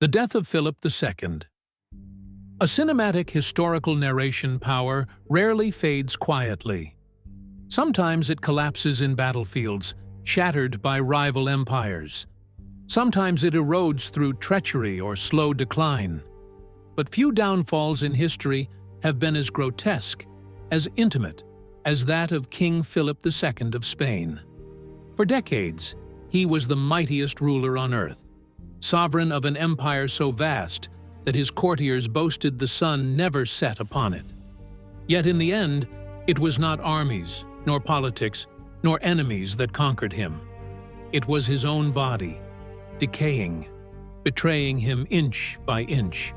The death of Philip II. A cinematic historical narration power rarely fades quietly. Sometimes it collapses in battlefields, shattered by rival empires. Sometimes it erodes through treachery or slow decline. But few downfalls in history have been as grotesque, as intimate, as that of King Philip II of Spain. For decades, he was the mightiest ruler on earth, sovereign of an empire so vast that his courtiers boasted the sun never set upon it. Yet in the end, it was not armies, nor politics, nor enemies that conquered him. It was his own body, decaying, betraying him inch by inch,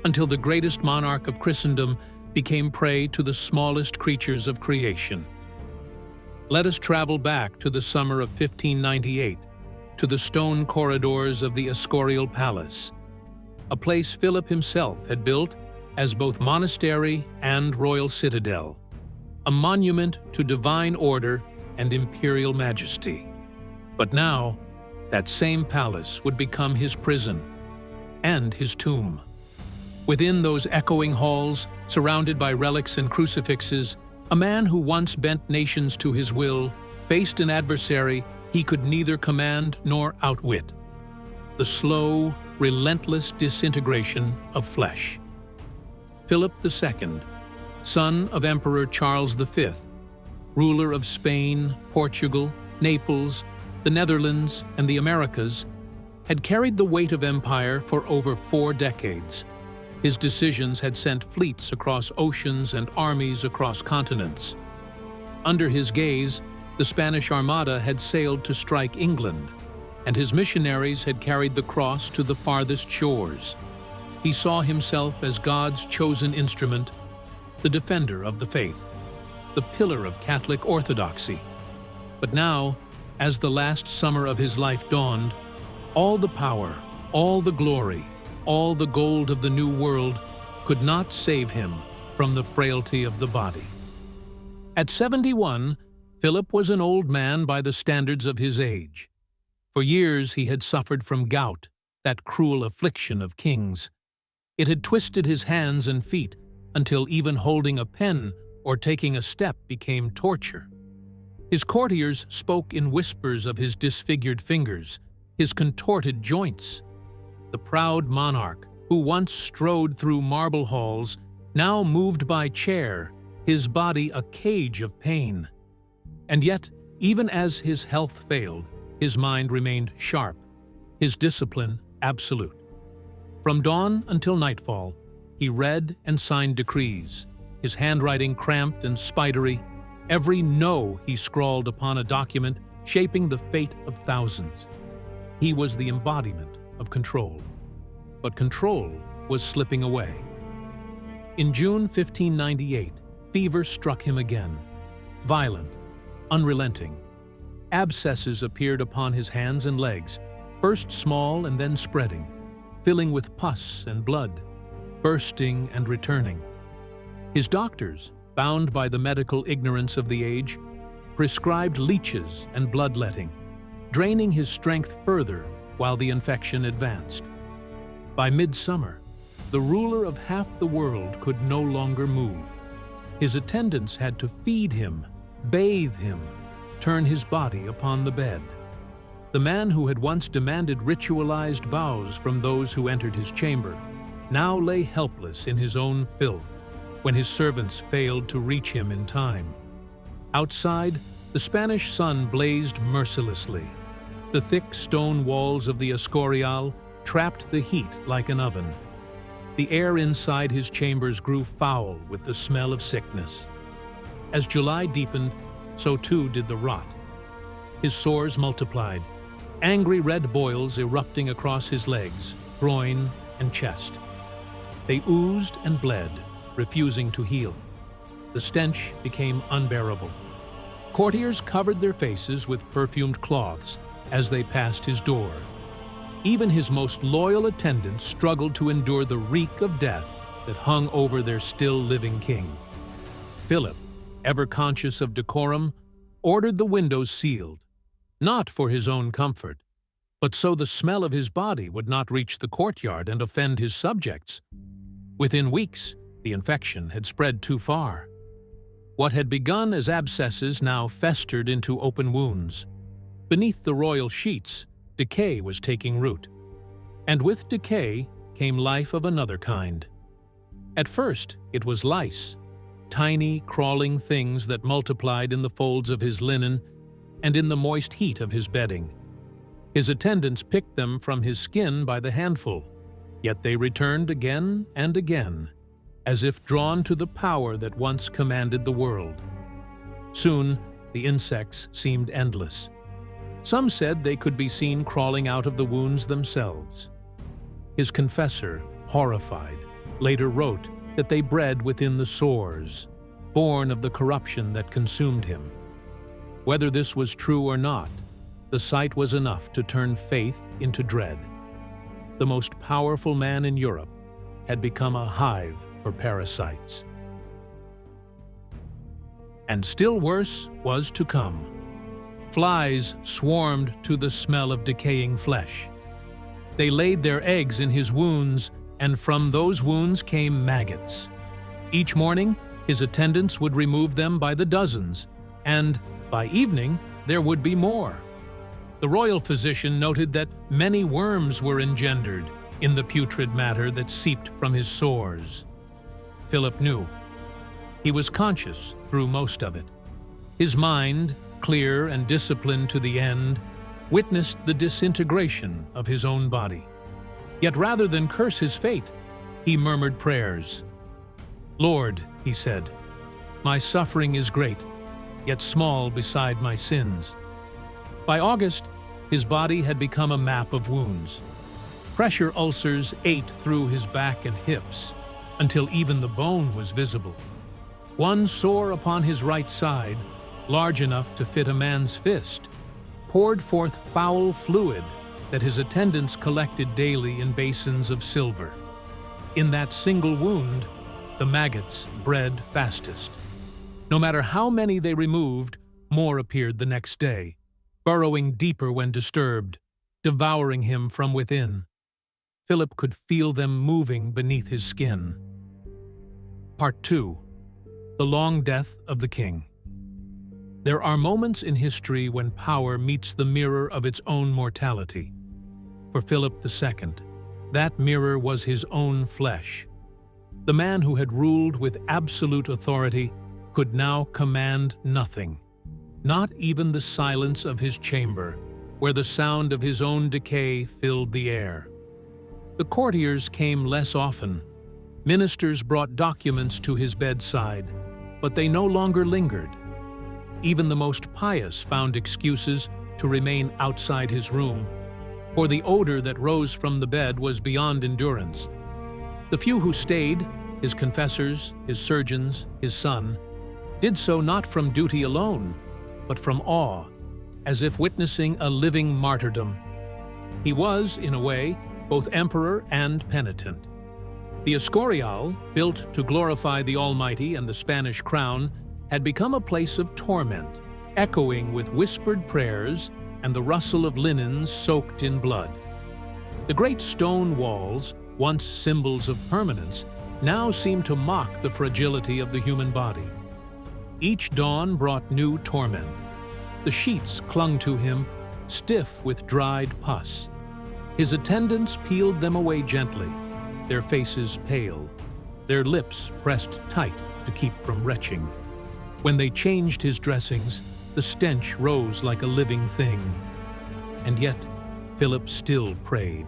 until the greatest monarch of Christendom became prey to the smallest creatures of creation. Let us travel back to the summer of 1598, to the stone corridors of the Escorial Palace, a place Philip himself had built as both monastery and royal citadel, a monument to divine order and imperial majesty. But now, that same palace would become his prison and his tomb. Within those echoing halls, surrounded by relics and crucifixes, a man who once bent nations to his will faced an adversary he could neither command nor outwit: the slow, relentless disintegration of flesh. Philip II, son of Emperor Charles V, ruler of Spain, Portugal, Naples, the Netherlands, and the Americas, had carried the weight of empire for over 4 decades. His decisions had sent fleets across oceans and armies across continents. Under his gaze, the Spanish Armada had sailed to strike England, and his missionaries had carried the cross to the farthest shores. He saw himself as God's chosen instrument, the defender of the faith, the pillar of Catholic orthodoxy. But now, as the last summer of his life dawned, all the power, all the glory, all the gold of the New World could not save him from the frailty of the body. At 71, Philip was an old man by the standards of his age. For years he had suffered from gout, that cruel affliction of kings. It had twisted his hands and feet until even holding a pen or taking a step became torture. His courtiers spoke in whispers of his disfigured fingers, his contorted joints. The proud monarch, who once strode through marble halls, now moved by chair, his body a cage of pain. And yet, even as his health failed, his mind remained sharp, his discipline absolute. From dawn until nightfall, he read and signed decrees, his handwriting cramped and spidery, every "no" he scrawled upon a document shaping the fate of thousands. He was the embodiment of control. But control was slipping away. In June 1598, fever struck him again, violent, unrelenting. Abscesses appeared upon his hands and legs, first small and then spreading, filling with pus and blood, bursting and returning. His doctors, bound by the medical ignorance of the age, prescribed leeches and bloodletting, draining his strength further while the infection advanced. By midsummer, the ruler of half the world could no longer move. His attendants had to feed him, bathe him, turn his body upon the bed. The man who had once demanded ritualized bows from those who entered his chamber now lay helpless in his own filth when his servants failed to reach him in time. Outside, the Spanish sun blazed mercilessly. The thick stone walls of the Escorial trapped the heat like an oven. The air inside his chambers grew foul with the smell of sickness. As July deepened, so too did the rot. His sores multiplied, angry red boils erupting across his legs, groin, and chest. They oozed and bled, refusing to heal. The stench became unbearable. Courtiers covered their faces with perfumed cloths as they passed his door. Even his most loyal attendants struggled to endure the reek of death that hung over their still living king. Philip, ever conscious of decorum, ordered the windows sealed, not for his own comfort, But so the smell of his body would not reach the courtyard and offend his subjects. Within weeks, the infection had spread too far. What had begun as abscesses now festered into open wounds. Beneath the royal sheets, decay was taking root. And with decay came life of another kind. At first, it was lice, tiny, crawling things that multiplied in the folds of his linen and in the moist heat of his bedding. His attendants picked them from his skin by the handful, yet they returned again and again, as if drawn to the power that once commanded the world. Soon, the insects seemed endless. Some said they could be seen crawling out of the wounds themselves. His confessor, horrified, later wrote that they bred within the sores, born of the corruption that consumed him. Whether this was true or not, the sight was enough to turn faith into dread. The most powerful man in Europe had become a hive for parasites. And still worse was to come. Flies swarmed to the smell of decaying flesh. They laid their eggs in his wounds, and from those wounds came maggots. Each morning, his attendants would remove them by the dozens, and by evening, there would be more. The royal physician noted that many worms were engendered in the putrid matter that seeped from his sores. Philip knew. He was conscious through most of it. His mind, clear and disciplined to the end, witnessed the disintegration of his own body. Yet rather than curse his fate, he murmured prayers. "Lord," he said, "my suffering is great, yet small beside my sins." By August, his body had become a map of wounds. Pressure ulcers ate through his back and hips, until even the bone was visible. One sore upon his right side, large enough to fit a man's fist, poured forth foul fluid that his attendants collected daily in basins of silver. In that single wound, the maggots bred fastest. No matter how many they removed, more appeared the next day, burrowing deeper when disturbed, devouring him from within. Philip could feel them moving beneath his skin. Part 2. The Long Death of the King. There are moments in history when power meets the mirror of its own mortality. For Philip II, that mirror was his own flesh. The man who had ruled with absolute authority could now command nothing, not even the silence of his chamber, where the sound of his own decay filled the air. The courtiers came less often. Ministers brought documents to his bedside, but they no longer lingered. Even the most pious found excuses to remain outside his room, for the odor that rose from the bed was beyond endurance. The few who stayed, his confessors, his surgeons, his son, did so not from duty alone, but from awe, as if witnessing a living martyrdom. He was, in a way, both emperor and penitent. The Escorial, built to glorify the Almighty and the Spanish crown, had become a place of torment, echoing with whispered prayers and the rustle of linens soaked in blood. The great stone walls, once symbols of permanence, now seemed to mock the fragility of the human body. Each dawn brought new torment. The sheets clung to him, stiff with dried pus. His attendants peeled them away gently, their faces pale, their lips pressed tight to keep from retching. When they changed his dressings, the stench rose like a living thing. And yet, Philip still prayed.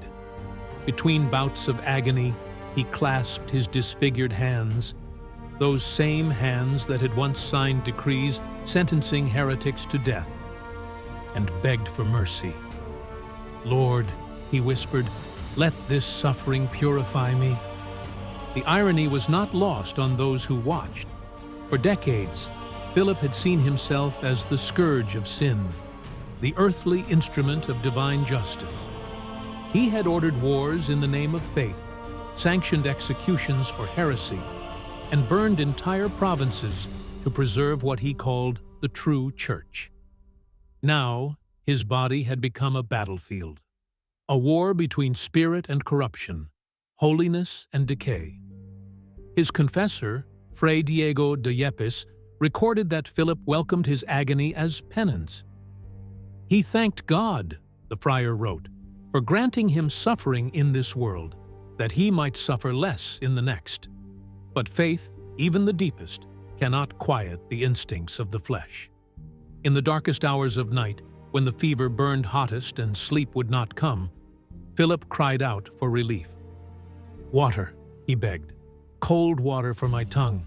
Between bouts of agony, he clasped his disfigured hands, those same hands that had once signed decrees sentencing heretics to death, and begged for mercy. "Lord," he whispered, "let this suffering purify me." The irony was not lost on those who watched. For decades, Philip had seen himself as the scourge of sin, the earthly instrument of divine justice. He had ordered wars in the name of faith, sanctioned executions for heresy, and burned entire provinces to preserve what he called the true church. Now, his body had become a battlefield. a war between spirit and corruption, holiness and decay. His confessor, Fray Diego de Yepes, recorded that Philip welcomed his agony as penance. He thanked God, the friar wrote, for granting him suffering in this world, that he might suffer less in the next. But faith, even the deepest, cannot quiet the instincts of the flesh. In the darkest hours of night, when the fever burned hottest and sleep would not come, Philip cried out for relief. "Water," he begged, "cold water for my tongue."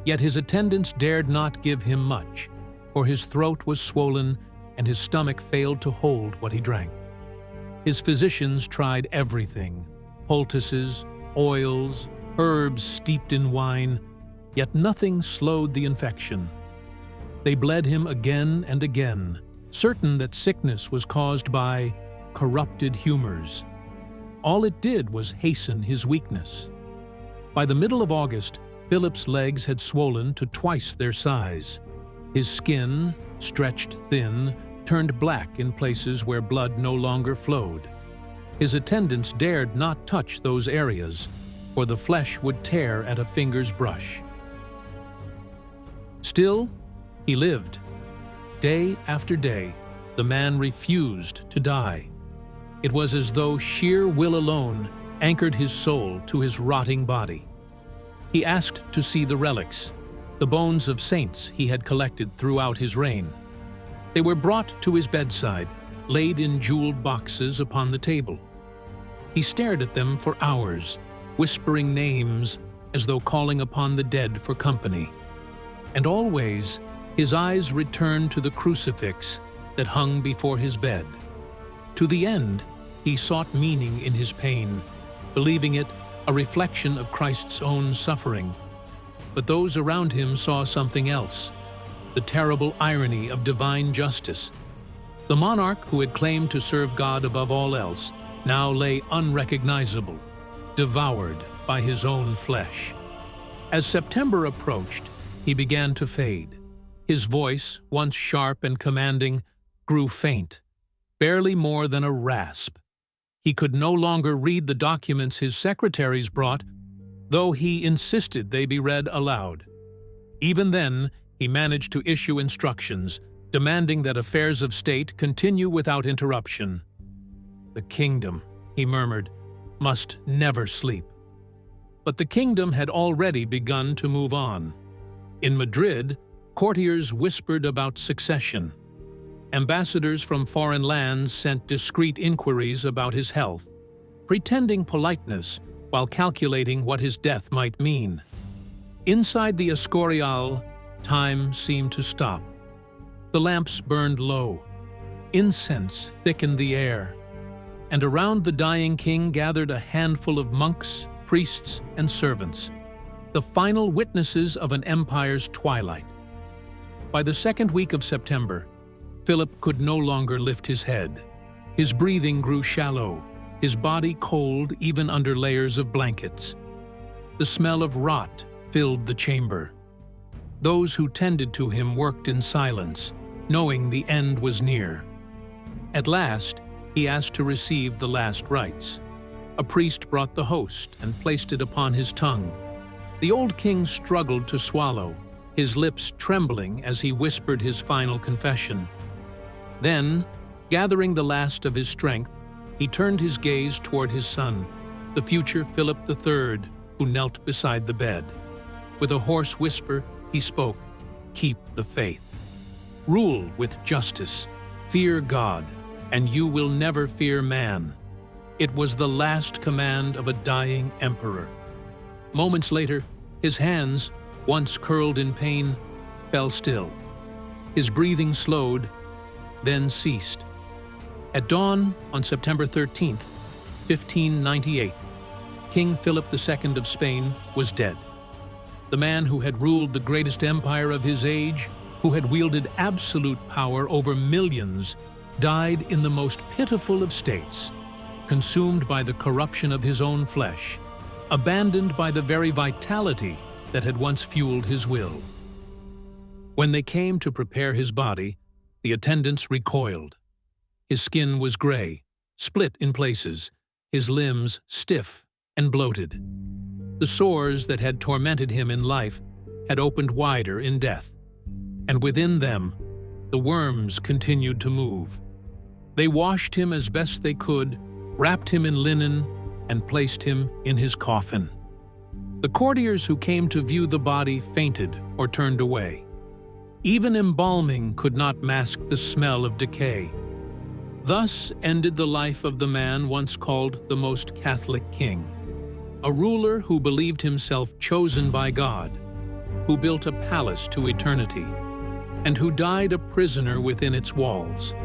Yet his attendants dared not give him much, for his throat was swollen and his stomach failed to hold what he drank. His physicians tried everything: poultices, oils, herbs steeped in wine, yet nothing slowed the infection. They bled him again and again, certain that sickness was caused by corrupted humors. All it did was hasten his weakness. By the middle of August, Philip's legs had swollen to twice their size. His skin, stretched thin, turned black in places where blood no longer flowed. His attendants dared not touch those areas, for the flesh would tear at a finger's brush. Still, he lived. Day after day, the man refused to die. It was as though sheer will alone anchored his soul to his rotting body. He asked to see the relics, the bones of saints he had collected throughout his reign. They were brought to his bedside, laid in jeweled boxes upon the table. He stared at them for hours, whispering names as though calling upon the dead for company. And always, his eyes returned to the crucifix that hung before his bed. To the end, he sought meaning in his pain, believing it a reflection of Christ's own suffering. But those around him saw something else: the terrible irony of divine justice. The monarch who had claimed to serve God above all else now lay unrecognizable, devoured by his own flesh. As September approached, he began to fade. His voice, once sharp and commanding, grew faint, barely more than a rasp. He could no longer read the documents his secretaries brought, though he insisted they be read aloud. Even then, he managed to issue instructions, demanding that affairs of state continue without interruption. "The kingdom," he murmured, "must never sleep." But the kingdom had already begun to move on. In Madrid, courtiers whispered about succession. Ambassadors from foreign lands sent discreet inquiries about his health, pretending politeness while calculating what his death might mean. Inside the Escorial, time seemed to stop. The lamps burned low. Incense thickened the air. And around the dying king gathered a handful of monks, priests, and servants, the final witnesses of an empire's twilight. By the second week of September, Philip could no longer lift his head. His breathing grew shallow, his body cold even under layers of blankets. The smell of rot filled the chamber. Those who tended to him worked in silence, knowing the end was near. At last, he asked to receive the last rites. A priest brought the host and placed it upon his tongue. The old king struggled to swallow, his lips trembling as he whispered his final confession. Then, gathering the last of his strength, he turned his gaze toward his son, the future Philip III, who knelt beside the bed. With a hoarse whisper, he spoke, "Keep the faith. Rule with justice. Fear God, and you will never fear man." It was the last command of a dying emperor. Moments later, his hands, once curled in pain, fell still. His breathing slowed, then ceased. At dawn on September 13th, 1598, King Philip II of Spain was dead. The man who had ruled the greatest empire of his age, who had wielded absolute power over millions, died in the most pitiful of states, consumed by the corruption of his own flesh, abandoned by the very vitality that had once fueled his will. When they came to prepare his body, the attendants recoiled. His skin was gray, split in places, his limbs stiff and bloated. The sores that had tormented him in life had opened wider in death, and within them, the worms continued to move. They washed him as best they could, wrapped him in linen, and placed him in his coffin. The courtiers who came to view the body fainted or turned away. Even embalming could not mask the smell of decay. Thus ended the life of the man once called the most Catholic king, a ruler who believed himself chosen by God, who built a palace to eternity, and who died a prisoner within its walls.